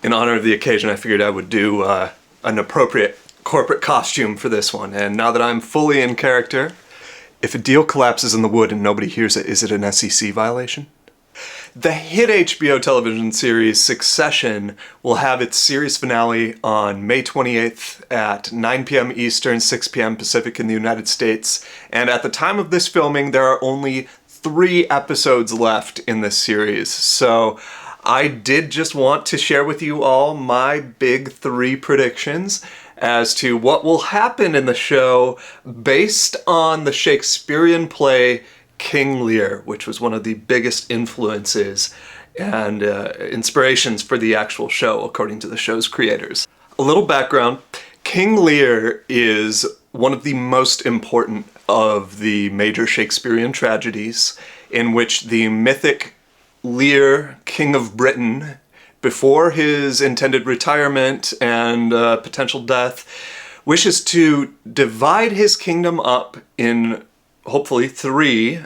In honor of the occasion, I figured I would do an appropriate corporate costume for this one. And now that I'm fully in character, if a deal collapses in the wood and nobody hears it, is it an SEC violation? The hit HBO television series Succession will have its series finale on May 28th at 9 p.m. Eastern, 6 p.m. Pacific in the United States. And at the time of this filming, there are only 3 episodes left in this series. So I did just want to share with you all my big 3 predictions as to what will happen in the show based on the Shakespearean play King Lear, which was one of the biggest influences and inspirations for the actual show, according to the show's creators. A little background, King Lear is one of the most important of the major Shakespearean tragedies, in which the mythic Lear, King of Britain, before his intended retirement and potential death, wishes to divide his kingdom up in hopefully 3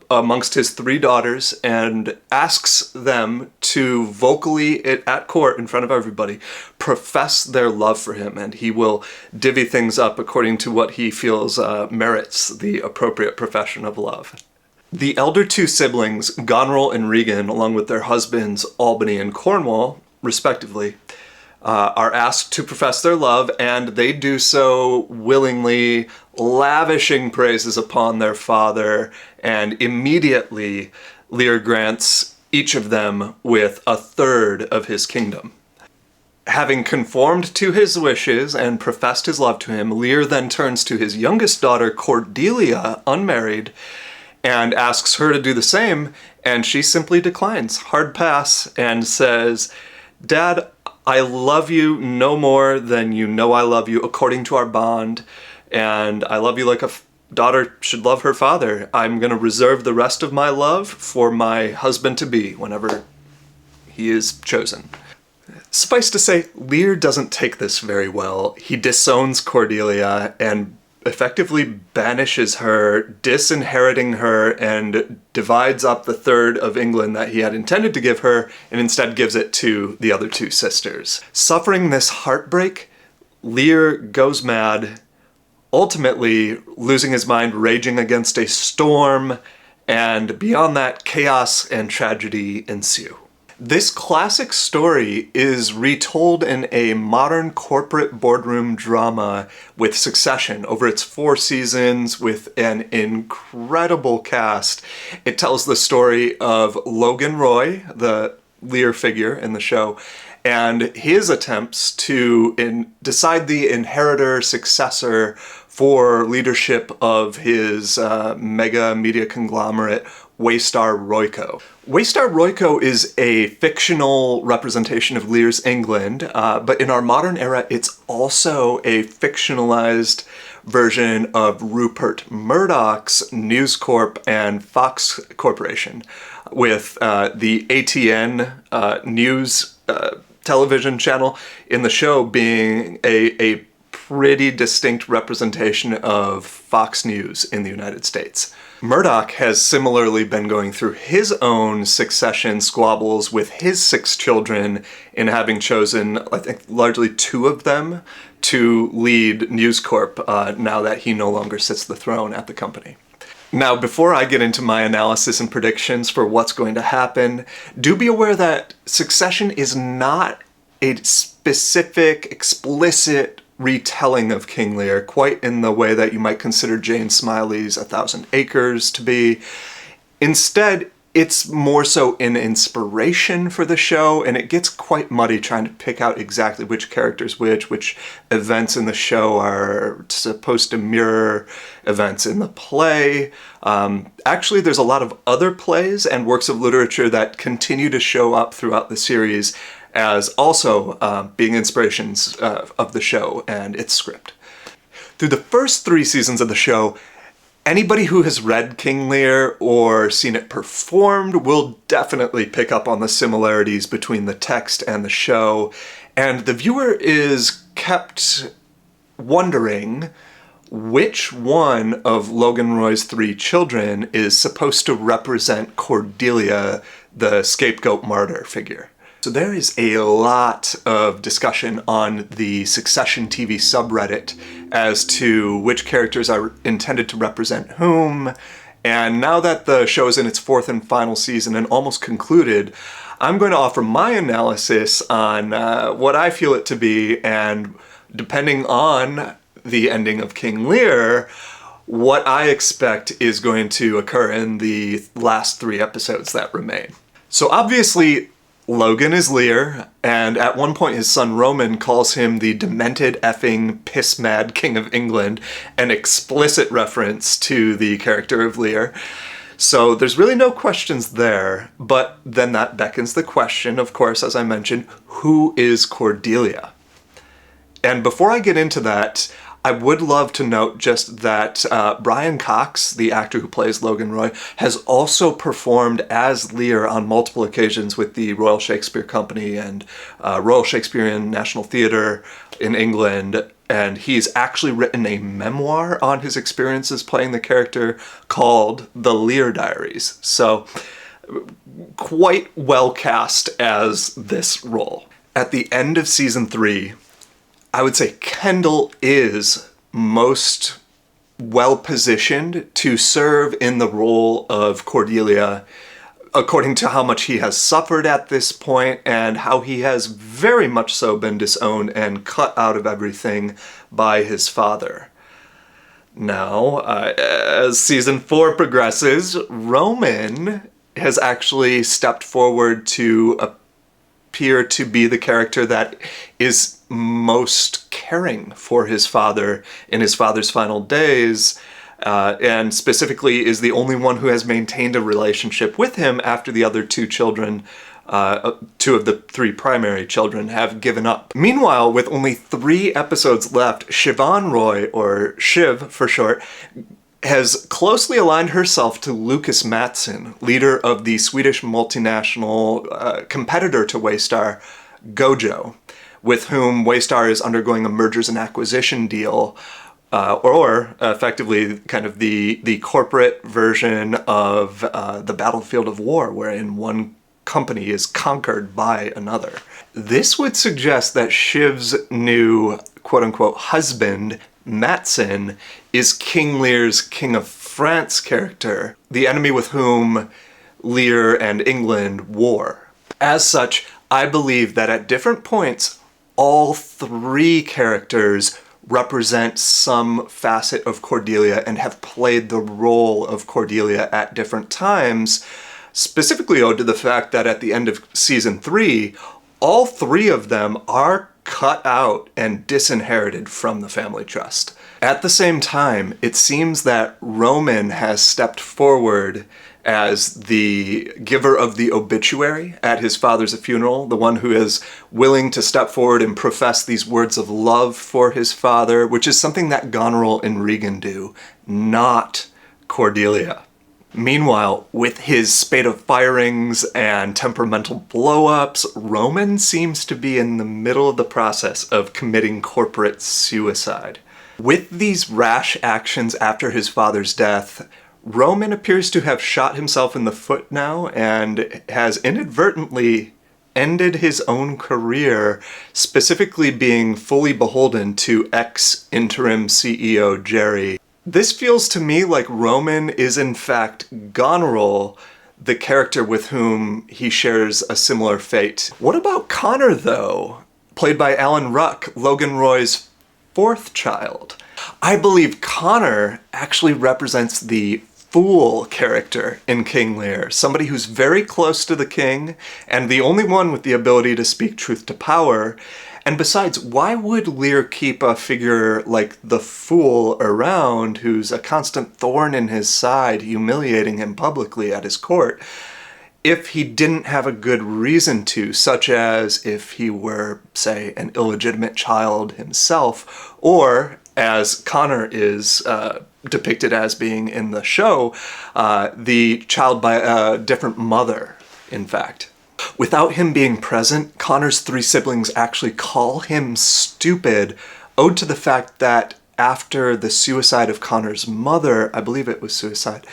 amongst his 3 daughters, and asks them to vocally at court in front of everybody profess their love for him, and he will divvy things up according to what he feels merits the appropriate profession of love. The elder 2 siblings, Goneril and Regan, along with their husbands Albany and Cornwall, respectively, are asked to profess their love, and they do so willingly, lavishing praises upon their father, and immediately Lear grants each of them with 1/3 of his kingdom. Having conformed to his wishes and professed his love to him, Lear then turns to his youngest daughter, Cordelia, unmarried, and asks her to do the same, and she simply declines, hard pass, and says, "Dad, I love you no more than you know I love you according to our bond, and I love you like a daughter should love her father. I'm going to reserve the rest of my love for my husband-to-be whenever he is chosen." Suffice to say, Lear doesn't take this very well. He disowns Cordelia and effectively banishes her, disinheriting her, and divides up the 1/3 of England that he had intended to give her, and instead gives it to the other 2 sisters. Suffering this heartbreak, Lear goes mad, ultimately losing his mind, raging against a storm, and beyond that, chaos and tragedy ensue. This classic story is retold in a modern corporate boardroom drama with Succession over its 4 seasons with an incredible cast. It tells the story of Logan Roy, the Lear figure in the show, and his attempts to decide the inheritor successor for leadership of his mega media conglomerate, Waystar Royco. Waystar Royco is a fictional representation of Lear's England, but in our modern era, it's also a fictionalized version of Rupert Murdoch's News Corp and Fox Corporation, with the ATN news television channel in the show being a pretty distinct representation of Fox News in the United States. Murdoch has similarly been going through his own succession squabbles with his 6 children in having chosen, I think, largely 2 of them to lead News Corp now that he no longer sits the throne at the company. Now, before I get into my analysis and predictions for what's going to happen, do be aware that Succession is not a specific, explicit retelling of King Lear, quite in the way that you might consider Jane Smiley's 1,000 Acres to be. Instead, it's more so an inspiration for the show, and it gets quite muddy trying to pick out exactly which characters which events in the show are supposed to mirror events in the play. Actually, there's a lot of other plays and works of literature that continue to show up throughout the series as also being inspirations of the show and its script. Through the first 3 seasons of the show, anybody who has read King Lear or seen it performed will definitely pick up on the similarities between the text and the show, and the viewer is kept wondering which one of Logan Roy's 3 children is supposed to represent Cordelia, the scapegoat martyr figure. So there is a lot of discussion on the Succession TV subreddit as to which characters are intended to represent whom. And now that the show is in its fourth and final season and almost concluded, I'm going to offer my analysis on what I feel it to be, and depending on the ending of King Lear, what I expect is going to occur in the last 3 episodes that remain. So obviously, Logan is Lear, and at one point his son Roman calls him the demented effing piss-mad King of England, an explicit reference to the character of Lear. So there's really no questions there, but then that beckons the question, of course, as I mentioned, who is Cordelia? And before I get into that, I would love to note just that Brian Cox, the actor who plays Logan Roy, has also performed as Lear on multiple occasions with the Royal Shakespeare Company and Royal Shakespearean National Theatre in England. And he's actually written a memoir on his experiences playing the character called The Lear Diaries. So quite well cast as this role. At the end of season 3, I would say Kendall is most well-positioned to serve in the role of Cordelia, according to how much he has suffered at this point and how he has very much so been disowned and cut out of everything by his father. Now, as season 4 progresses, Roman has actually stepped forward to appear to be the character that is most caring for his father in his father's final days, and specifically is the only one who has maintained a relationship with him after the other 2 children, 2 of the 3 primary children, have given up. Meanwhile, with only 3 episodes left, Siobhan Roy, or Shiv for short, has closely aligned herself to Lucas Mattsson, leader of the Swedish multinational competitor to Waystar, Gojo, with whom Waystar is undergoing a mergers and acquisition deal, or effectively kind of the corporate version of the battlefield of war, wherein one company is conquered by another. This would suggest that Shiv's new quote-unquote husband, Mattsson, is King Lear's King of France character, the enemy with whom Lear and England war. As such, I believe that at different points, all 3 characters represent some facet of Cordelia and have played the role of Cordelia at different times, specifically owed to the fact that at the end of season 3, all 3 of them are cut out and disinherited from the family trust. At the same time, it seems that Roman has stepped forward as the giver of the obituary at his father's funeral, the one who is willing to step forward and profess these words of love for his father, which is something that Goneril and Regan do, not Cordelia. Meanwhile, with his spate of firings and temperamental blow-ups, Roman seems to be in the middle of the process of committing corporate suicide. With these rash actions after his father's death, Roman appears to have shot himself in the foot now and has inadvertently ended his own career, specifically being fully beholden to ex-interim CEO Jerry. This feels to me like Roman is in fact Goneril, the character with whom he shares a similar fate. What about Connor, though? Played by Alan Ruck, Logan Roy's 4th child. I believe Connor actually represents the fool character in King Lear, somebody who's very close to the king and the only one with the ability to speak truth to power. And besides, why would Lear keep a figure like the fool around who's a constant thorn in his side, humiliating him publicly at his court, if he didn't have a good reason to, such as if he were, say, an illegitimate child himself, or, as Connor is depicted as being in the show, the child by a different mother, in fact. Without him being present, Connor's 3 siblings actually call him stupid, owed to the fact that after the suicide of Connor's mother, I believe it was suicide,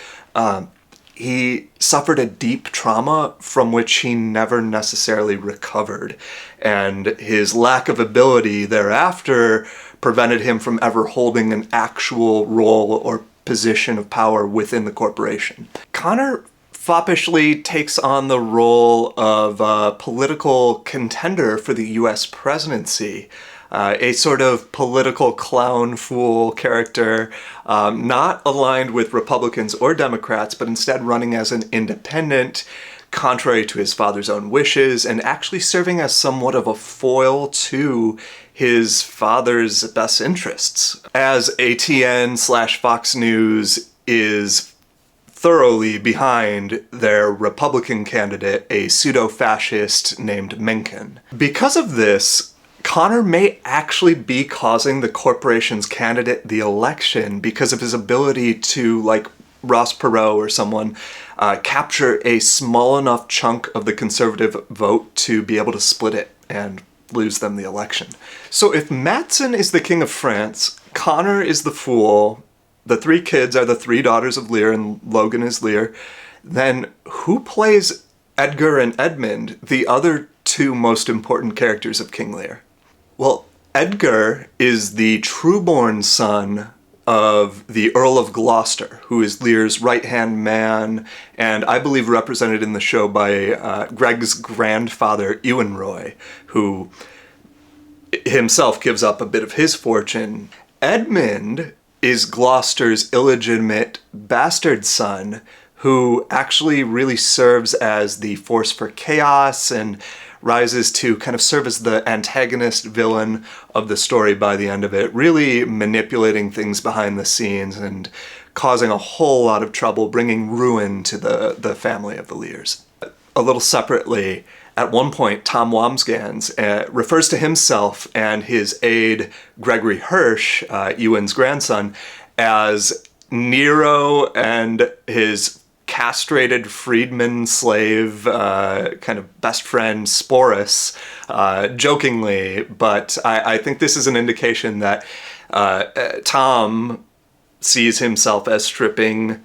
he suffered a deep trauma from which he never necessarily recovered, and his lack of ability thereafter prevented him from ever holding an actual role or position of power within the corporation. Connor foppishly takes on the role of a political contender for the US presidency. A sort of political clown fool character, not aligned with Republicans or Democrats, but instead running as an independent, contrary to his father's own wishes, and actually serving as somewhat of a foil to his father's best interests. As ATN/Fox News is thoroughly behind their Republican candidate, a pseudo-fascist named Mencken. Because of this, Connor may actually be causing the corporation's candidate the election because of his ability to, like Ross Perot or someone, capture a small enough chunk of the conservative vote to be able to split it and lose them the election. So if Matson is the King of France, Connor is the fool, the three kids are the three daughters of Lear, and Logan is Lear, then who plays Edgar and Edmund, the other two most important characters of King Lear? Well, Edgar is the true-born son of the Earl of Gloucester, who is Lear's right-hand man, and I believe represented in the show by Greg's grandfather, Ewan Roy, who himself gives up a bit of his fortune. Edmund is Gloucester's illegitimate bastard son, who actually really serves as the force for chaos and rises to kind of serve as the antagonist villain of the story by the end of it, really manipulating things behind the scenes and causing a whole lot of trouble, bringing ruin to the family of the Lears. A little separately, at one point, Tom Wambsgans refers to himself and his aide, Gregory Hirsch, Ewan's grandson, as Nero and his castrated freedman slave kind of best friend Sporus, jokingly, but I think this is an indication that Tom sees himself as stripping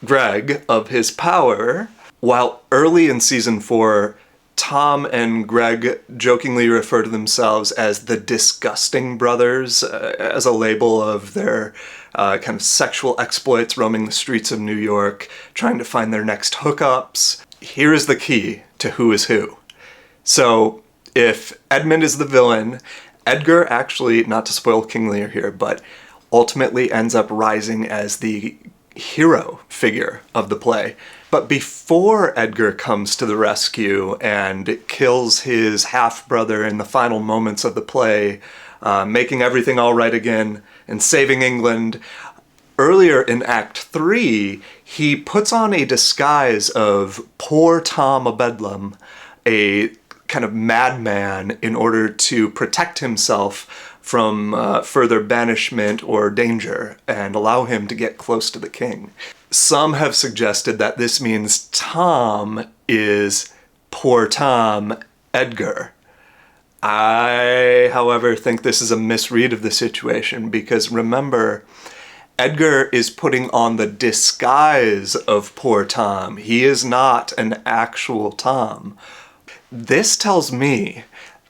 Greg of his power, while early in season 4, Tom and Greg jokingly refer to themselves as the Disgusting Brothers, as a label of their kind of sexual exploits roaming the streets of New York, trying to find their next hookups. Here is the key to who is who. So if Edmund is the villain, Edgar actually, not to spoil King Lear here, but ultimately ends up rising as the hero figure of the play. But before Edgar comes to the rescue and kills his half-brother in the final moments of the play, making everything all right again and saving England, earlier in Act 3, he puts on a disguise of poor Tom o' Bedlam, a kind of madman, in order to protect himself from further banishment or danger and allow him to get close to the king. Some have suggested that this means Tom is poor Tom Edgar. I, however, think this is a misread of the situation because remember, Edgar is putting on the disguise of poor Tom. He is not an actual Tom. This tells me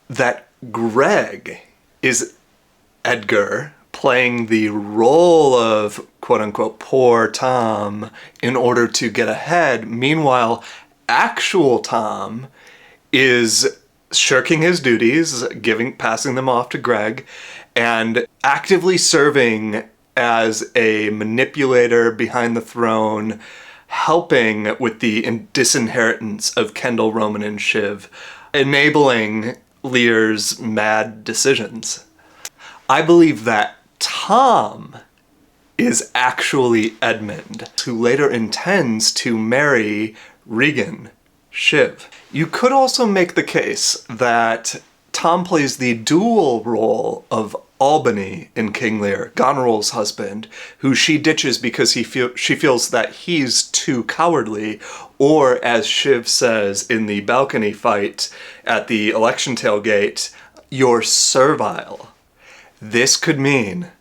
that Greg is Edgar playing the role of quote-unquote poor Tom in order to get ahead. Meanwhile, actual Tom is shirking his duties, passing them off to Greg, and actively serving as a manipulator behind the throne, helping with the disinheritance of Kendall, Roman, and Shiv, enabling Lear's mad decisions. I believe that Tom is actually Edmund, who later intends to marry Regan, Shiv. You could also make the case that Tom plays the dual role of Albany in King Lear, Goneril's husband, who she ditches because she feels that he's too cowardly, or as Shiv says in the balcony fight at the election tailgate, you're servile. This could mean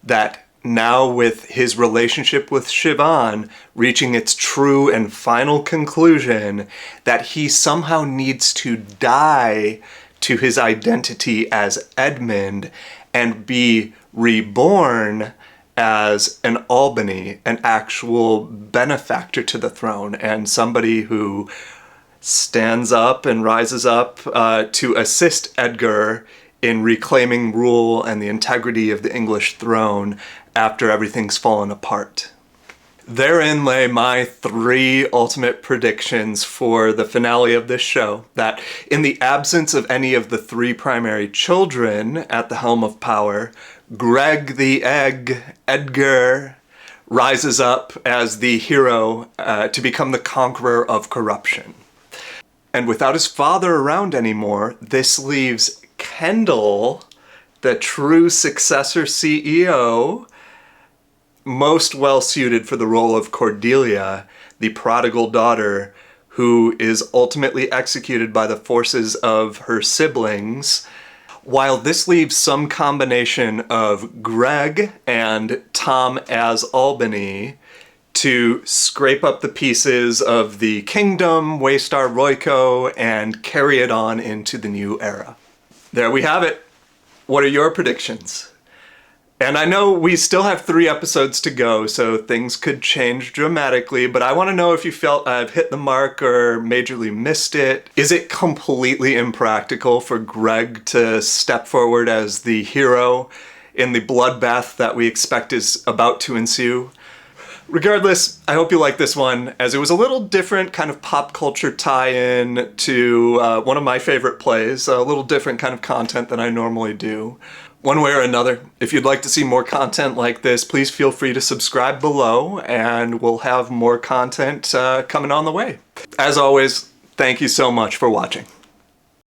that now with his relationship with Siobhan reaching its true and final conclusion, that he somehow needs to die to his identity as Edmund and be reborn as an Albany, an actual benefactor to the throne, and somebody who stands up and rises up to assist Edgar in reclaiming rule and the integrity of the English throne after everything's fallen apart. Therein lay my 3 ultimate predictions for the finale of this show, that in the absence of any of the 3 primary children at the helm of power, Greg the Egg, Edgar, rises up as the hero to become the conqueror of corruption. And without his father around anymore, this leaves Kendall, the true successor CEO, most well suited for the role of Cordelia, the prodigal daughter, who is ultimately executed by the forces of her siblings, while this leaves some combination of Greg and Tom as Albany to scrape up the pieces of the kingdom, Waystar Royco, and carry it on into the new era. There we have it. What are your predictions? And I know we still have 3 episodes to go, so things could change dramatically, but I want to know if you felt I've hit the mark or majorly missed it. Is it completely impractical for Greg to step forward as the hero in the bloodbath that we expect is about to ensue? Regardless, I hope you like this one, as it was a little different kind of pop culture tie-in to one of my favorite plays, a little different kind of content than I normally do. One way or another, if you'd like to see more content like this, please feel free to subscribe below, and we'll have more content coming on the way. As always, thank you so much for watching.